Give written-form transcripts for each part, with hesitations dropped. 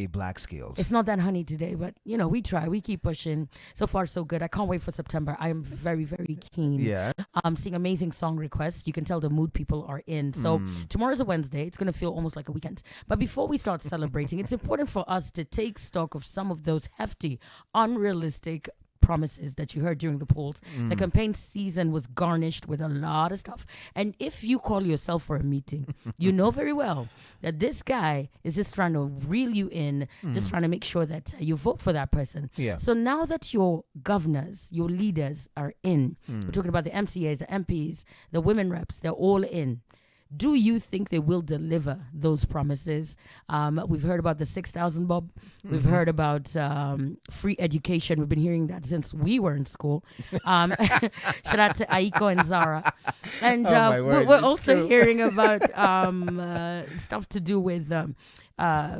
Black skills. It's not that honey today, but we try. We keep pushing. So far, so good. I can't wait for September. I am very, very keen. Yeah. I'm seeing amazing song requests. You can tell the mood people are in. So tomorrow's a Wednesday. It's going to feel almost like a weekend. But before we start celebrating, it's important for us to take stock of some of those hefty, unrealistic promises that you heard during the polls. The campaign season was garnished with a lot of stuff. And if you call yourself for a meeting, you know very well that this guy is just trying to reel you in, just trying to make sure that you vote for that person. Yeah. So now that your governors, your leaders are in, we're talking about the MCAs, the MPs, the women reps, they're all in. Do you think they will deliver those promises? We've heard about the 6,000 bob. We've heard about free education. We've been hearing that since we were in school. Shout out to Aiko and Zara. And we're also hearing about stuff to do with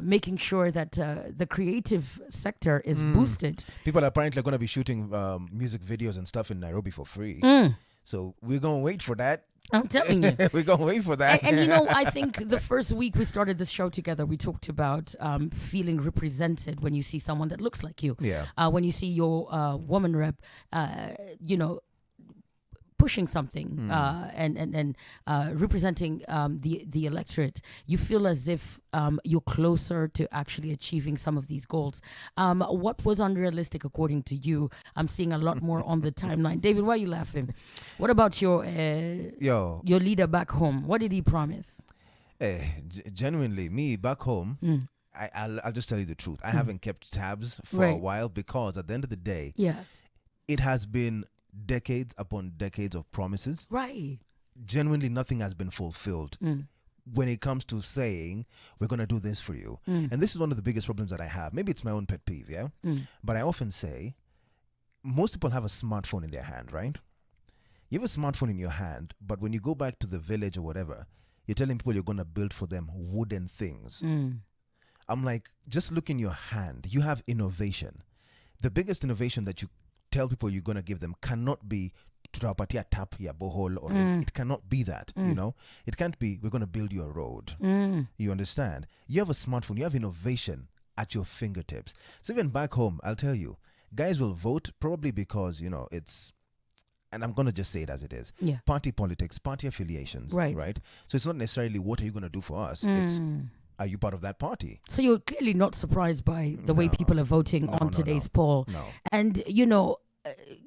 making sure that the creative sector is boosted. People are apparently going to be shooting music videos and stuff in Nairobi for free. So we're going to wait for that. I'm telling you. We're going to wait for that. And I think the first week we started this show together, we talked about feeling represented when you see someone that looks like you. Yeah. When you see your woman rep, pushing something and representing the electorate, you feel as if you're closer to actually achieving some of these goals. What was unrealistic according to you? I'm seeing a lot more on the timeline. David, why are you laughing? What about your leader back home? What did he promise? Genuinely, me back home, I'll just tell you the truth. I haven't kept tabs for a while because at the end of the day, it has been decades upon decades of promises. Right. Genuinely, nothing has been fulfilled when it comes to saying, we're going to do this for you. And this is one of the biggest problems that I have. Maybe it's my own pet peeve, yeah? But I often say, most people have a smartphone in their hand, right? You have a smartphone in your hand, but when you go back to the village or whatever, you're telling people you're going to build for them wooden things. I'm like, just look in your hand. You have innovation. The biggest innovation that you tell people you're going to give them cannot be tutawapatia tap ya bohol, or it cannot be that. It can't be we're going to build you a road. You understand? You have a smartphone, you have innovation at your fingertips. So even back home, I'll tell you, guys will vote probably because it's, and I'm going to just say it as it is, party politics, party affiliations, right? So it's not necessarily what are you going to do for us, it's are you part of that party? So you're clearly not surprised by the way people are voting on today's poll. No. And,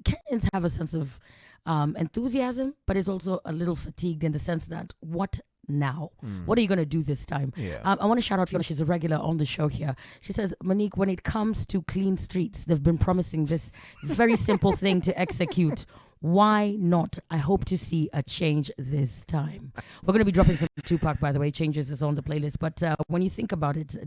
Kenyans have a sense of enthusiasm, but it's also a little fatigued in the sense that what now? What are you going to do this time? Yeah. I want to shout out Fiona. She's a regular on the show here. She says, Monique, when it comes to clean streets, they've been promising this very simple thing to execute. Why not? I hope to see a change this time. We're going to be dropping some Tupac, by the way. Changes is on the playlist. But when you think about it,